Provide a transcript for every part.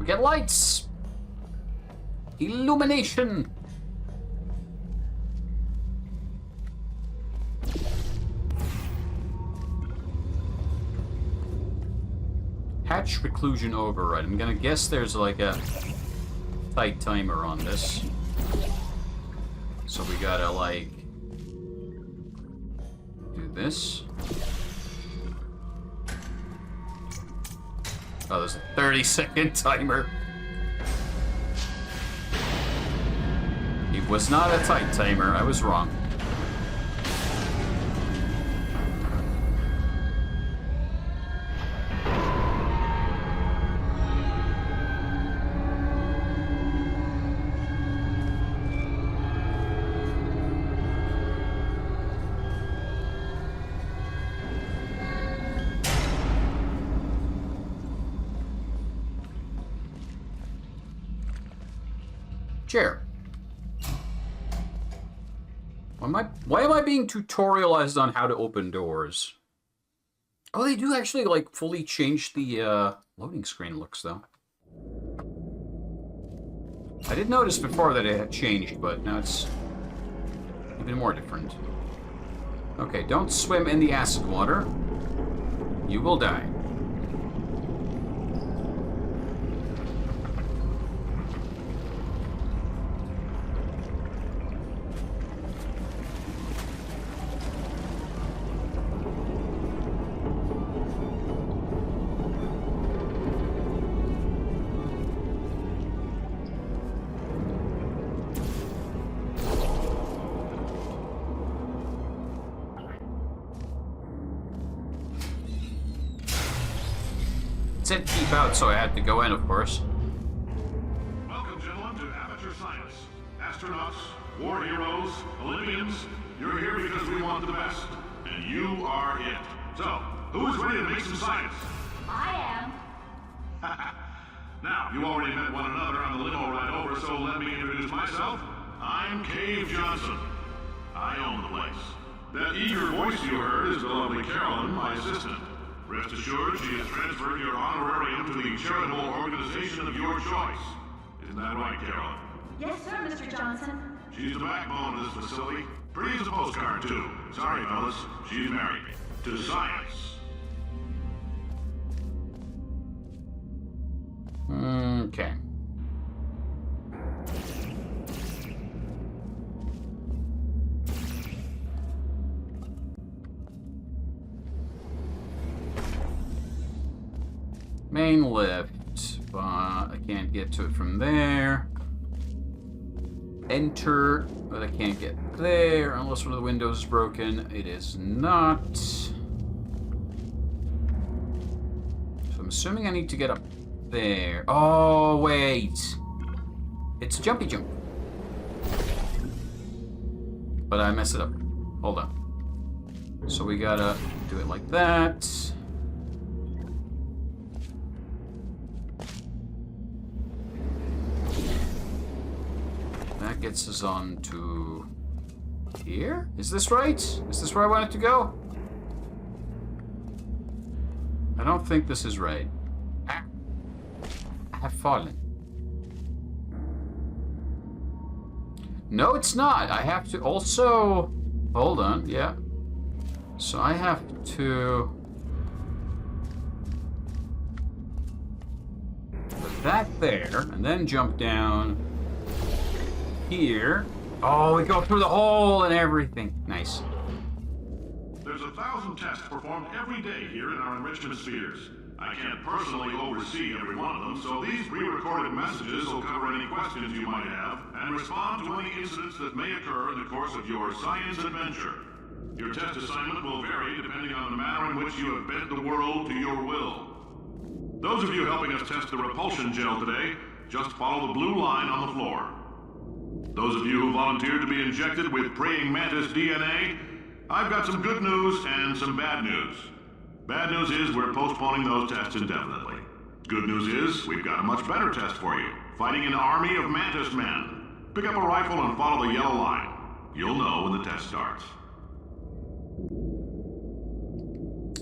We get lights! Illumination! Hatch reclusion override. I'm gonna guess there's like a tight timer on this. So we gotta like do this. Oh, there's a 30-second timer. It was not a tight timer. I was wrong. Chair. Why am I being tutorialized on how to open doors? Oh, they do actually, like, fully change the, loading screen looks, though. I did notice before that it had changed, but now it's even more different. Okay, don't swim in the acid water. You will die. It said keep out, so I had to go in, of course. Welcome, gentlemen, to Amateur Science. Astronauts, war heroes, Olympians, you're here because we want the best. And you are it. So, who is ready to make some science? I am. Now, you already met one another on the limo ride over, so let me introduce myself. I'm Cave Johnson. I own the place. That eager voice you heard is the lovely Carolyn, my assistant. Rest assured, she has transferred your honorarium to the charitable organization of your choice. Isn't that right, Carolyn? Yes, sir, Mr. Johnson. She's the backbone of this facility. Pretty as a postcard, too. Sorry, fellas. She's married. To science. Okay. Main lift, but I can't get to it from there. Enter, but I can't get there unless one of the windows is broken. It is not. So I'm assuming I need to get up there. Oh, wait. It's jumpy jump. But I messed it up. Hold on. So we gotta do it like that. That gets us on to here? Is this right? Is this where I want it to go? I don't think this is right. Ah. I have fallen. No, it's not. I have to also... Hold on, yeah. So I have to... put that there, and then jump down... here. Oh, we go through the hole and everything. Nice. There's 1,000 tests performed every day here in our enrichment spheres. I can't personally oversee every one of them, so these pre-recorded messages will cover any questions you might have and respond to any incidents that may occur in the course of your science adventure. Your test assignment will vary depending on the manner in which you have bent the world to your will. Those of you helping us test the repulsion gel today, just follow the blue line on the floor. Those of you who volunteered to be injected with praying mantis DNA, I've got some good news and some bad news. Bad news is we're postponing those tests indefinitely. Good news is we've got a much better test for you. Fighting an army of mantis men. Pick up a rifle and follow the yellow line. You'll know when the test starts.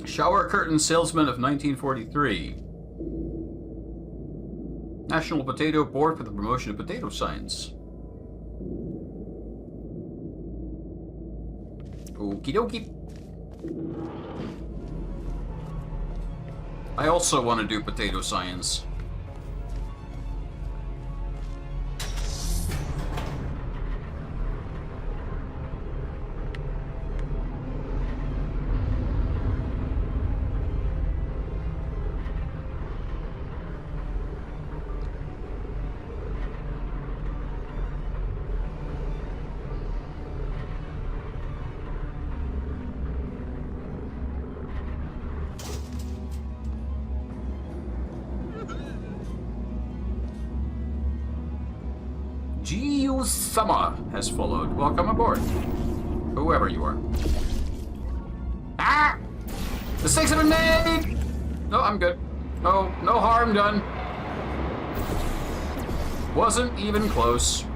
Shower curtain salesman of 1943. National Potato Board for the Promotion of Potato Science. Okie dokie. I also want to do potato science. G.U. Summer has followed. Welcome aboard. Whoever you are. Ah! Mistakes have been made! No, I'm good. No harm done. Wasn't even close.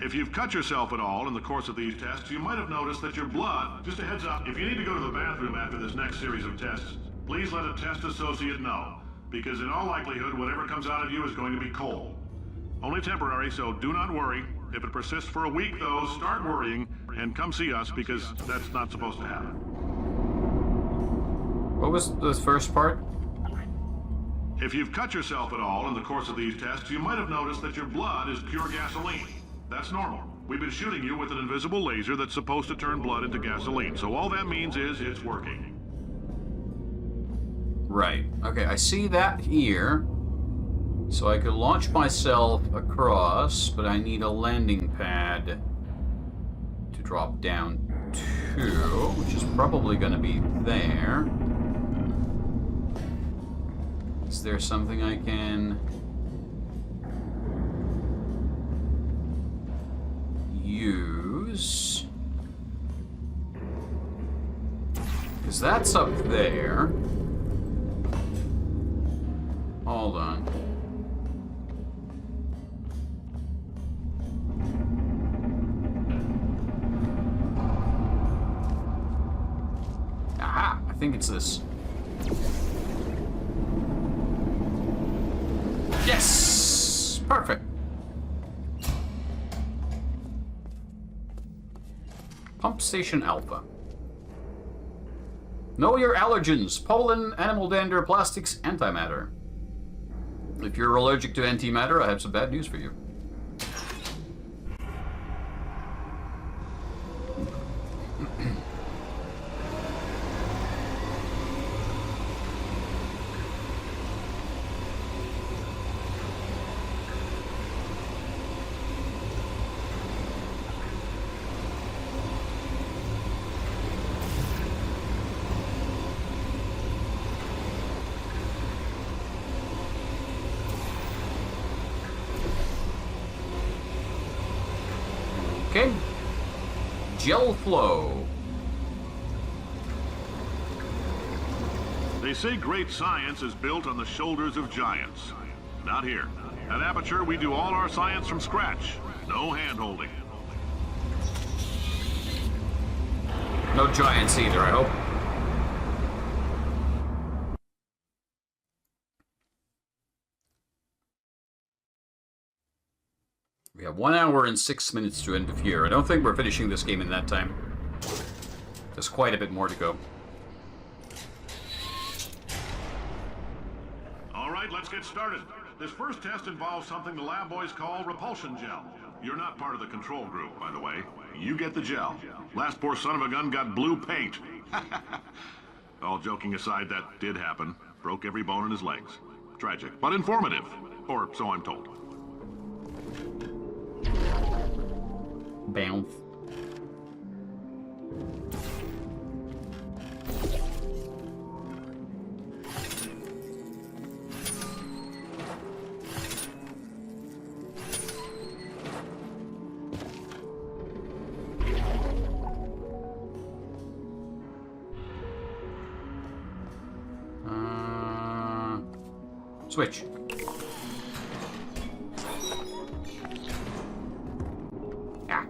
If you've cut yourself at all in the course of these tests, you might have noticed that your blood... Just a heads up, if you need to go to the bathroom after this next series of tests, please let a test associate know. Because in all likelihood, whatever comes out of you is going to be coal. Only temporary, so do not worry. If it persists for a week, though, start worrying and come see us, because that's not supposed to happen. What was the first part? If you've cut yourself at all in the course of these tests, you might have noticed that your blood is pure gasoline. That's normal. We've been shooting you with an invisible laser that's supposed to turn blood into gasoline, so all that means is it's working. Right. Okay, I see that here. So I could launch myself across, but I need a landing pad to drop down to, which is probably going to be there. Is there something I can use? Because that's up there. Hold on. Aha! I think it's this. Yes! Perfect. Pump Station Alpha. Know your allergens. Pollen, animal dander, plastics, antimatter. If you're allergic to antimatter, I have some bad news for you. Okay. Gel flow. They say great science is built on the shoulders of giants. Not here. At Aperture, we do all our science from scratch. No hand-holding. No giants either, I hope. We have 1 hour and 6 minutes to end of year. I don't think we're finishing this game in that time. There's quite a bit more to go. All right, let's get started. This first test involves something the lab boys call repulsion gel. You're not part of the control group, by the way. You get the gel. Last poor son of a gun got blue paint. All joking aside, that did happen. Broke every bone in his legs. Tragic, but informative. Or so I'm told. Bounce. Switch. Ah.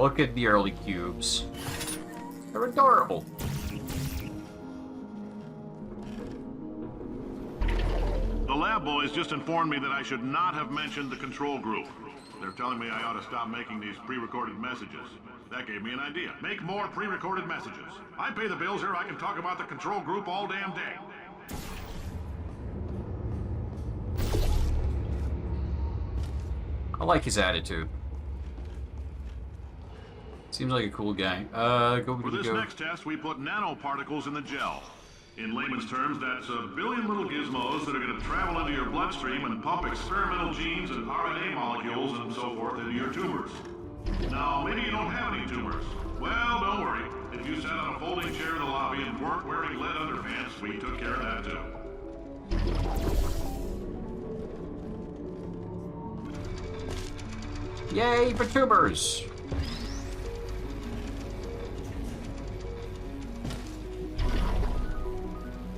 look at the early cubes. They're adorable. The lab boys just informed me that I should not have mentioned the control group. They're telling me I ought to stop making these pre-recorded messages. That gave me an idea. Make more pre-recorded messages. I pay the bills here, I can talk about the control group all damn day. I like his attitude. Seems like a cool guy. For this next test, we put nanoparticles in the gel. In layman's terms, that's a billion little gizmos that are going to travel into your bloodstream and pump experimental genes and RNA molecules and so forth into your tumors. Now, maybe you don't have any tumors. Well, don't worry. If you sat on a folding chair in the lobby and weren't wearing lead underpants, we took care of that too. Yay for tumors!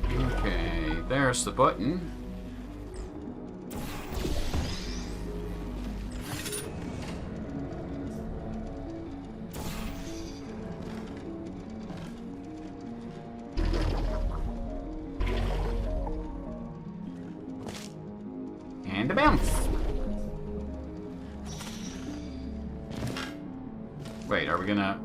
Okay, there's the button. And a bounce. Wait, are we gonna...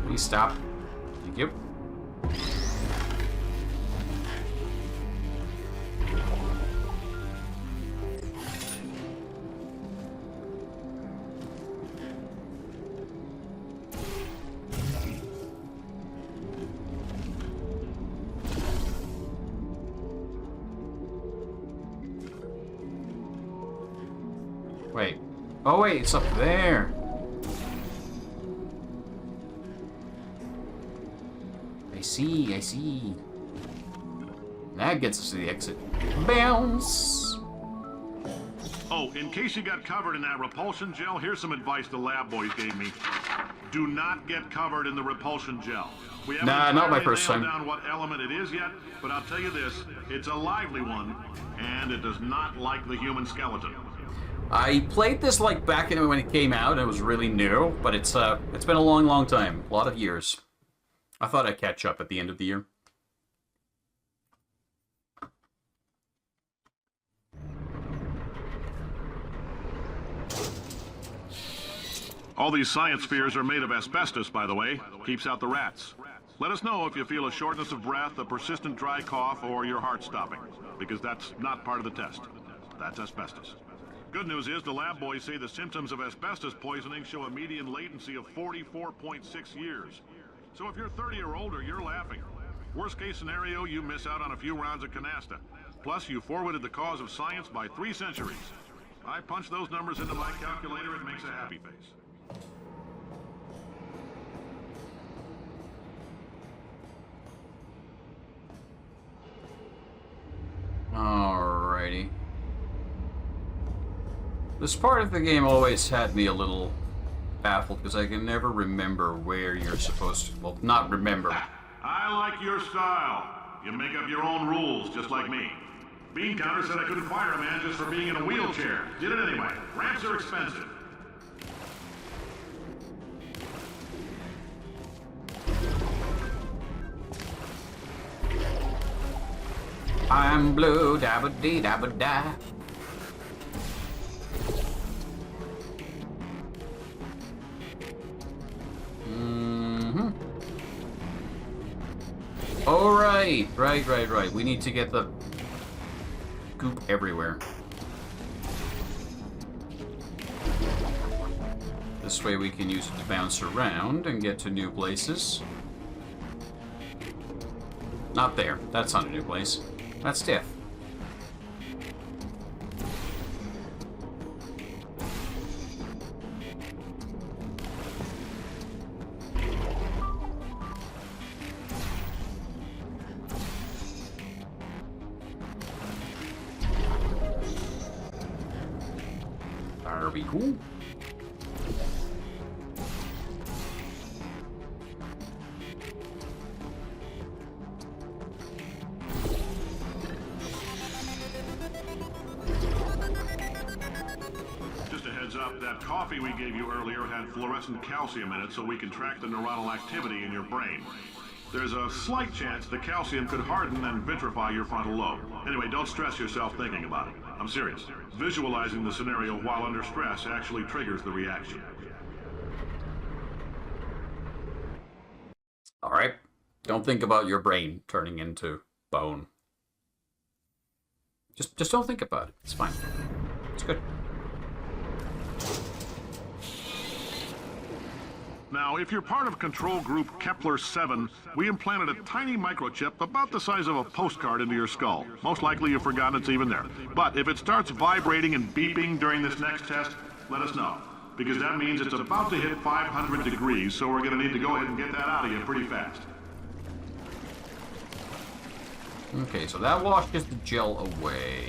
Please stop. Thank you. Wait. Oh wait, it's up there. I see, I see. That gets us to the exit. Bounce! Oh, in case you got covered in that repulsion gel, here's some advice the lab boys gave me. Do not get covered in the repulsion gel. We haven't not my first nailed time. down what element it is yet, but I'll tell you this, it's a lively one, and it does not like the human skeleton. I played this like back in when it came out, and it was really new, but it's been a long, long time. A lot of years. I thought I'd catch up at the end of the year. All these science spheres are made of asbestos, by the way. Keeps out the rats. Let us know if you feel a shortness of breath, a persistent dry cough, or your heart stopping, because that's not part of the test. That's asbestos. Good news is the lab boys say the symptoms of asbestos poisoning show a median latency of 44.6 years. So if you're 30 or older, you're laughing. Worst case scenario, you miss out on a few rounds of canasta. Plus, you forwarded the cause of science by 3 centuries. I punch those numbers into my calculator, it makes a happy face. Alrighty. This part of the game always had me a little baffled because I can never remember where you're supposed to... Well, not remember. I like your style. You make up your own rules, just like me. Bean Counter said I couldn't fire a man just for being in a wheelchair. Did it anyway. Ramps are expensive. I'm blue, dabba-dee-dabba-da. Oh, right. We need to get the goop everywhere. This way we can use it to bounce around and get to new places. Not there. That's not a new place. That's death. That'll be cool. that coffee we gave you earlier had fluorescent calcium in it so we can track the neuronal activity in your brain. There's a slight chance the calcium could harden and vitrify your frontal lobe. Anyway, don't stress yourself thinking about it. I'm serious. Visualizing the scenario while under stress actually triggers the reaction. All right. Don't think about your brain turning into bone. Just don't think about it. It's fine. It's good. Now, if you're part of Control Group Kepler-7, we implanted a tiny microchip about the size of a postcard into your skull. Most likely you've forgotten it's even there. But if it starts vibrating and beeping during this next test, let us know. Because that means it's about to hit 500 degrees, so we're going to need to go ahead and get that out of you pretty fast. Okay, so that washes the gel away.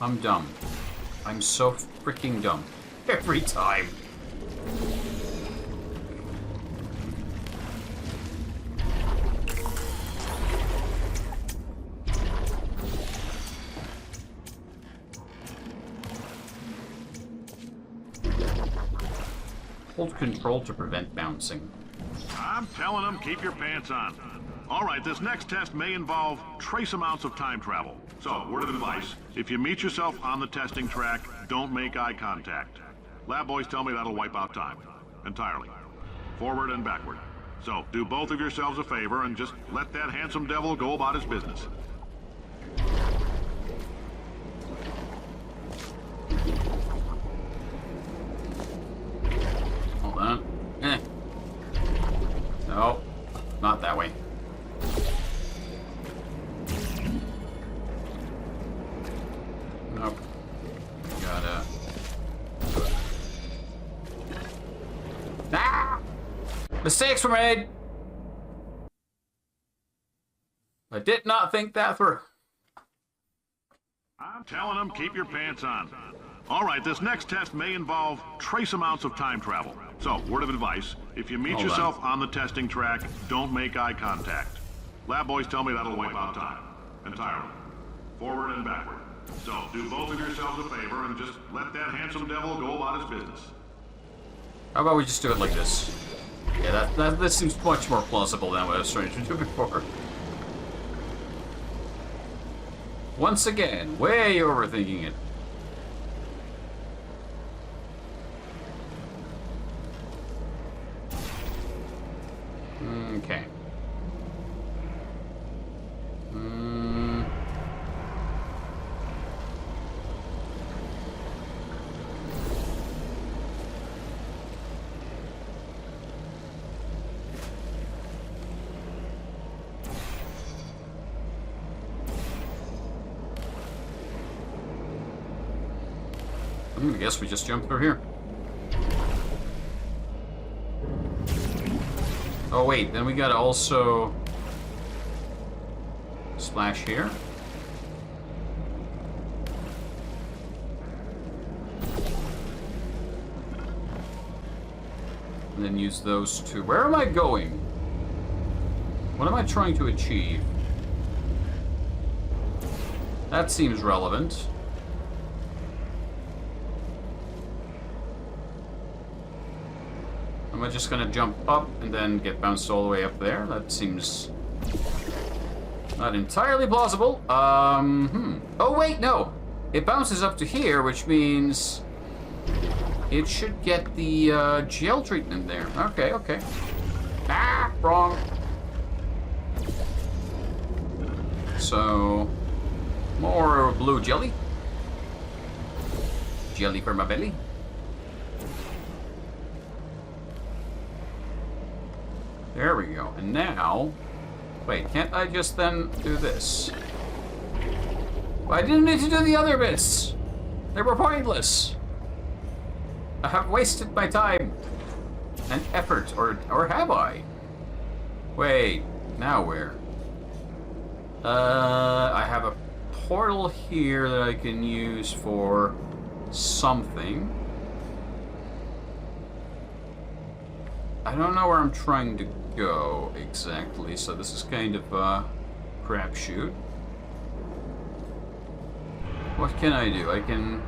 I'm dumb. I'm so freaking dumb. Every time. Hold control to prevent bouncing. I'm telling them, keep your pants on. All right, this next test may involve trace amounts of time travel. So, word of advice, if you meet yourself on the testing track, don't make eye contact. Lab boys tell me that'll wipe out time. Entirely. Forward and backward. So, do both of yourselves a favor and just let that handsome devil go about his business. Hold on. No, not that way. Nope. Gotta... Ah! Mistakes were made! I did not think that through. I'm telling them, keep your pants on. All right, this next test may involve trace amounts of time travel. So, word of advice, if you meet yourself on the testing track, don't make eye contact. Lab boys tell me that'll wipe out time. Entirely. Forward and backward. So, do both of yourselves a favor and just let that handsome devil go about his business. How about we just do it like this? Yeah, that seems much more plausible than what I was trying to do before. Once again, way overthinking it. Okay. I guess we just jump through here. Oh wait, then we gotta also splash here. And then use those two. Where am I going? What am I trying to achieve? That seems relevant. Am I just gonna jump up and then get bounced all the way up there? That seems not entirely plausible. Oh wait, no. It bounces up to here, which means it should get the gel treatment there. Okay, okay. Ah, wrong. So, more blue jelly. Jelly for my belly. There we go. And now, wait, can't I just then do this? Well, I didn't need to do the other bits. They were pointless. I have wasted my time and effort, or have I? Wait, now where? I have a portal here that I can use for something. I don't know where I'm trying to go exactly, so this is kind of a crapshoot. What can I do? I can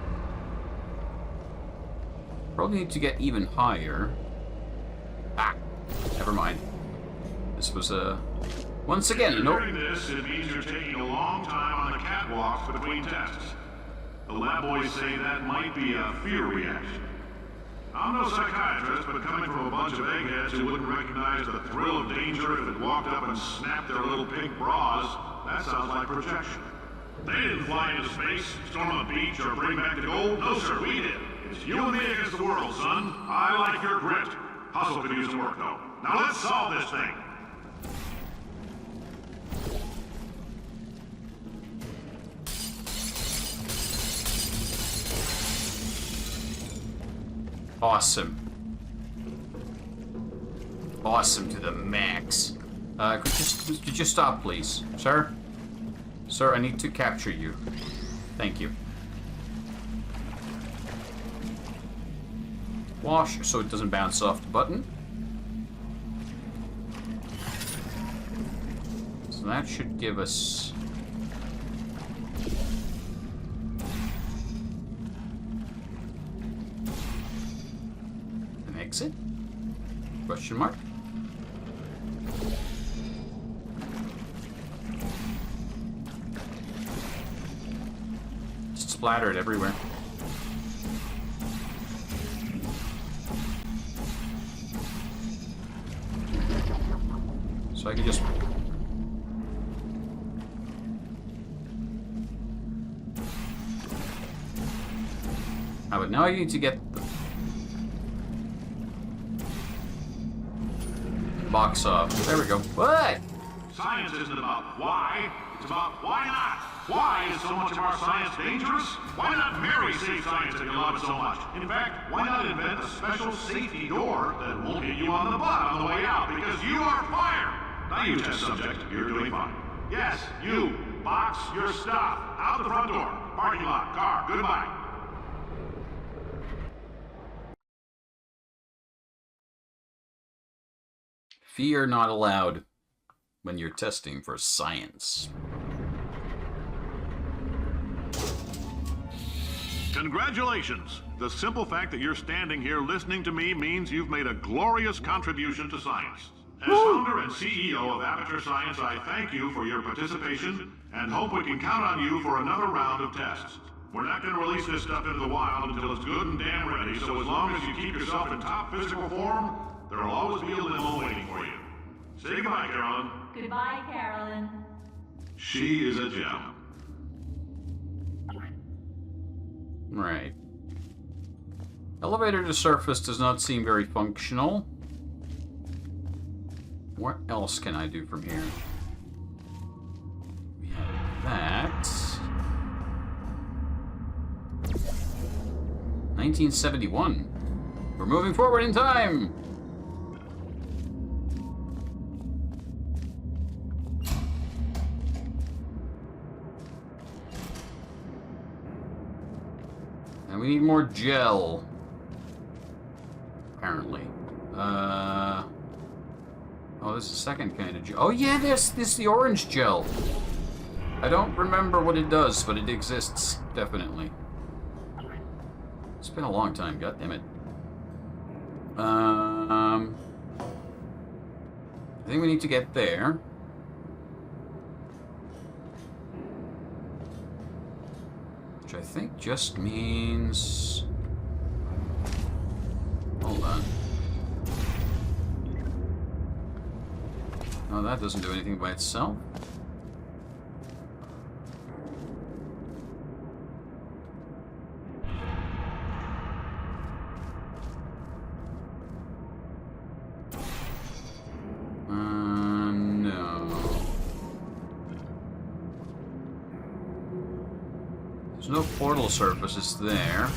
probably need to get even higher. Ah, never mind. This was a once again. Nope. If you're doing this, it means you're taking a long time on the catwalks between tests. The lab boys say that might be a fear reaction. I'm no psychiatrist, but coming from a bunch of eggheads who wouldn't recognize the thrill of danger if it walked up and snapped their little pink bras, that sounds like projection. They didn't fly into space, storm a beach, or bring back the gold. No, sir, we did. It's you and me against the world, son. I like your grit. Hustle could use some work, though. Now let's solve this thing. Awesome. Awesome to the max. Could you stop, please? Sir? Sir, I need to capture you. Thank you. Wash so it doesn't bounce off the button. So that should give us... an exit? Question mark? It's splattered everywhere. So I can just... Ah, but now I need to get the box off. There we go. What? Science isn't about why, it's about why not. Why is so much of our science dangerous? Why not marry safe science if you love it so much? In fact, why not invent a special safety door that won't hit you on the butt on the way out because you are fired? Now you test subject, you're doing fine. Yes, you. Box your stuff. Out the front door. Parking lot. Car. Goodbye. Fear not allowed when you're testing for science. Congratulations! The simple fact that you're standing here listening to me means you've made a glorious contribution to science. As founder and CEO of Aperture Science, I thank you for your participation and hope we can count on you for another round of tests. We're not going to release this stuff into the wild until it's good and damn ready, so as long as you keep yourself in top physical form, there'll always be a limo waiting for you. Say goodbye, Carolyn. Goodbye, Carolyn. She is a gem. Right. Elevator to surface does not seem very functional. What else can I do from here? We have that. 1971. We're moving forward in time! And we need more gel. Apparently. Oh, this is the second kind of gel. Oh yeah, this is the orange gel. I don't remember what it does, but it exists, definitely. It's been a long time, goddammit. I think we need to get there. Which I think just means... Hold on. No, that doesn't do anything by itself. No. There's no portal surfaces there.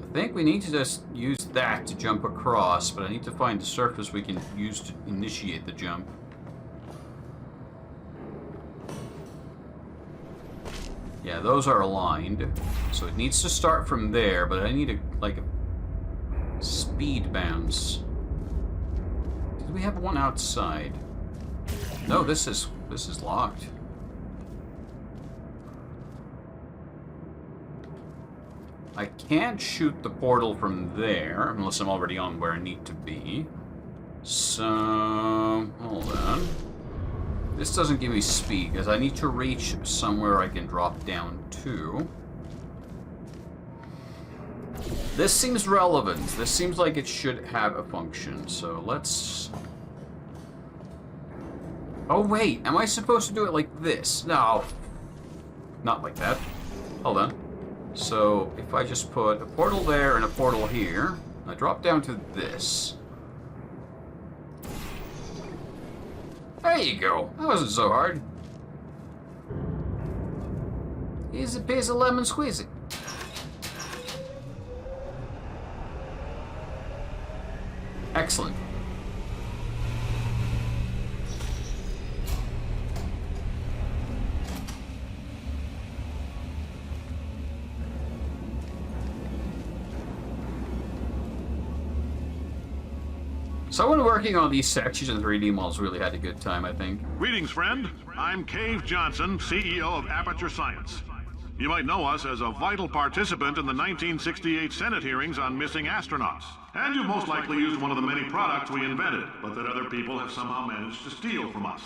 I think we need to just use that to jump across, but I need to find the surface we can use to initiate the jump. Yeah, those are aligned. So it needs to start from there, but I need a, like a speed bounce. Do we have one outside? No, this is locked. I can't shoot the portal from there unless I'm already on where I need to be. So, hold on. This doesn't give me speed because I need to reach somewhere I can drop down to. This seems relevant. This seems like it should have a function. So let's... Oh wait, am I supposed to do it like this? No. Not like that. Hold on. So, if I just put a portal there and a portal here, I drop down to this. There you go. That wasn't so hard. Easy peasy lemon squeezy. Excellent. Someone working on these sections and 3D models really had a good time, I think. Greetings, friend. I'm Cave Johnson, CEO of Aperture Science. You might know us as a vital participant in the 1968 Senate hearings on missing astronauts. And you've most likely used one of the many products we invented, but that other people have somehow managed to steal from us.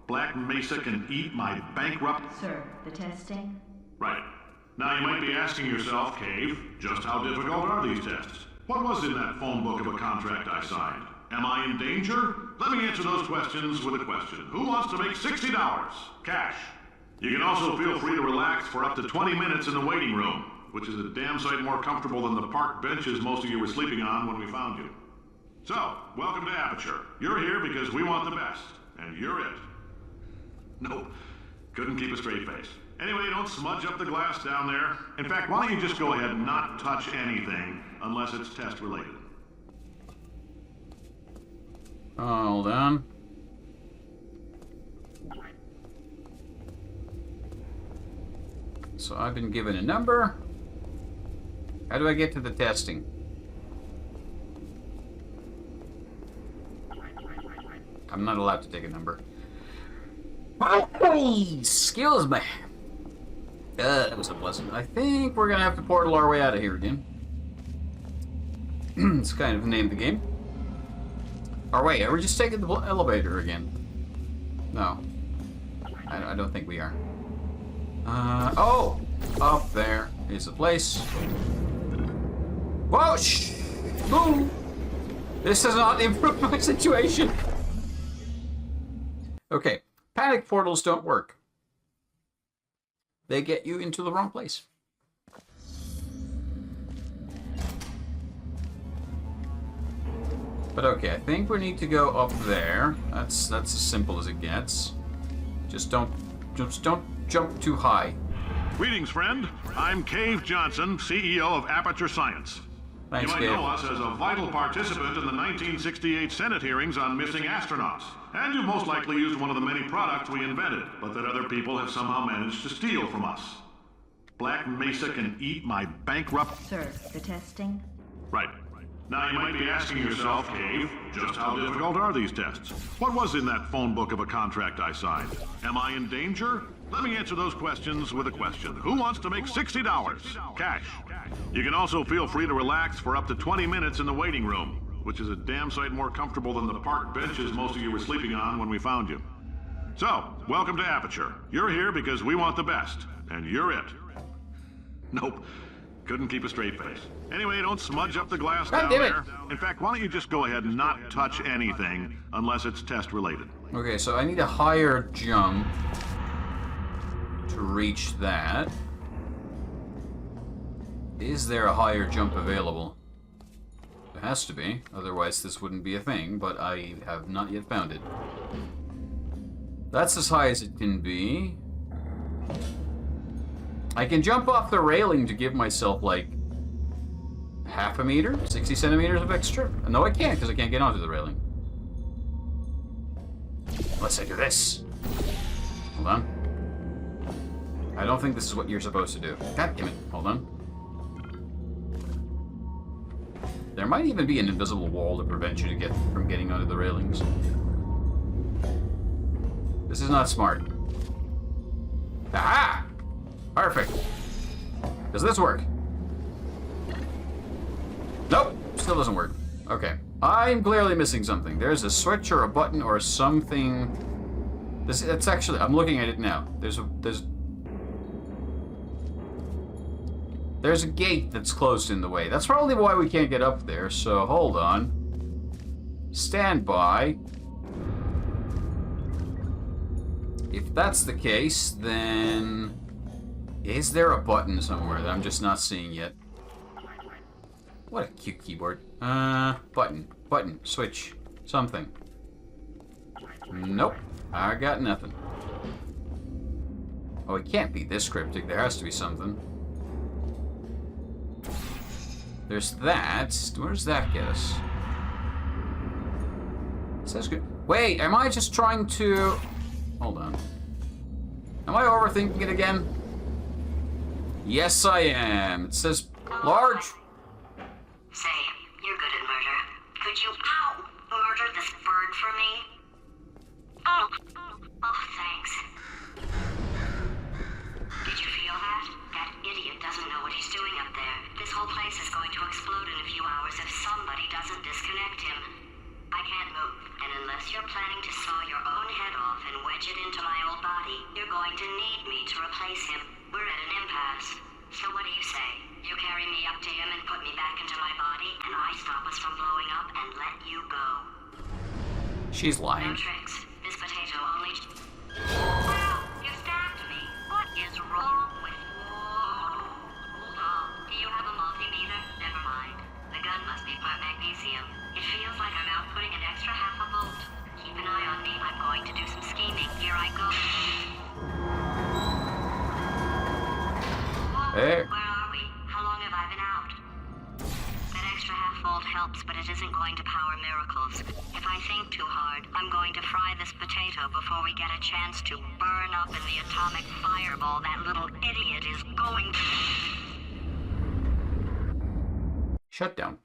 Black Mesa can eat my bankrupt... Sir, the testing? Right. Now you might be asking yourself, Cave, just how difficult are these tests? What was in that phone book of a contract I signed? Am I in danger? Let me answer those questions with a question. Who wants to make $60? Cash. You can also feel free to relax for up to 20 minutes in the waiting room, which is a damn sight more comfortable than the park benches most of you were sleeping on when we found you. So, welcome to Aperture. You're here because we want the best, and you're it. Nope. Couldn't keep a straight face. Anyway, don't smudge up the glass down there. In fact, why don't you just go ahead and not touch anything unless it's test related. Hold on. So I've been given a number. How do I get to the testing? I'm not allowed to take a number. Excuse me. That was unpleasant. I think we're gonna have to portal our way out of here again. It's kind of the name of the game. Or wait, are we just taking the elevator again? No. I don't think we are. Oh! Up there is a place. Whoa! Shh! Boom! This does not improve my situation. Okay. Panic portals don't work. They get you into the wrong place. But okay, I think we need to go up there. That's as simple as it gets. Just don't jump too high. Greetings, friend. I'm Cave Johnson, CEO of Aperture Science. Thanks, you might Cave. know us as a vital participant in the 1968 Senate hearings on missing astronauts. And you've most likely used one of the many products we invented, but that other people have somehow managed to steal from us. Black Mesa can eat my bankrupt... Sir, the testing? Right. Now you might be asking yourself, Cave, just how difficult are these tests? What was in that phone book of a contract I signed? Am I in danger? Let me answer those questions with a question. Who wants to make $60? Cash. You can also feel free to relax for up to 20 minutes in the waiting room, which is a damn sight more comfortable than the park benches most of you were sleeping on when we found you. So, welcome to Aperture. You're here because we want the best, and you're it. Nope. Couldn't keep a straight face. Anyway, don't smudge up the glass down there. In fact, why don't you just go ahead and not touch anything unless it's test related. Okay, so I need a higher jump to reach that. Is there a higher jump available? There has to be, otherwise this wouldn't be a thing, but I have not yet found it. That's as high as it can be. I can jump off the railing to give myself, like, half a meter? 60 centimeters of extra? No, I can't, because I can't get onto the railing. Unless I do this. Hold on. I don't think this is what you're supposed to do. God damn it. Hold on. There might even be an invisible wall to prevent you from getting under the railings. This is not smart. Aha! Perfect. Does this work? Nope, still doesn't work. Okay. I'm clearly missing something. There's a switch or a button or something. It's actually, I'm looking at it now. There's a gate that's closed in the way. That's probably why we can't get up there, so hold on. Stand by. If that's the case, then... Is there a button somewhere that I'm just not seeing yet? What a cute keyboard. Button, switch, something. Nope, I got nothing. Oh, it can't be this cryptic. There has to be something. There's that. Where does that get us? It says good. Wait, am I just trying to... Hold on. Am I overthinking it again? Yes, I am. It says large... Say, you're good at murder. Could you, murder this bird for me? Oh, thanks. Did you feel that? That idiot doesn't know what he's doing up there. This whole place is going to explode in a few hours if somebody doesn't disconnect him. I can't move, and unless you're planning to saw your own head off and wedge it into my old body, you're going to need me to replace him. We're at an impasse. So what do you say? You carry me up to him and put me back into my body, and I stop us from blowing up and let you go. She's lying. No tricks. This potato only... Wow! You stabbed me! What is wrong with you? Hold on. Do you have a multimeter? Never mind. The gun must be part magnesium. It feels like I'm outputting an extra half a volt. Keep an eye on me. I'm going to do some scheming. Here I go. Hey. Where are we? How long have I been out? That extra half volt helps, but it isn't going to power miracles. If I think too hard, I'm going to fry this potato before we get a chance to burn up in the atomic fireball that little idiot is going to... Shut down.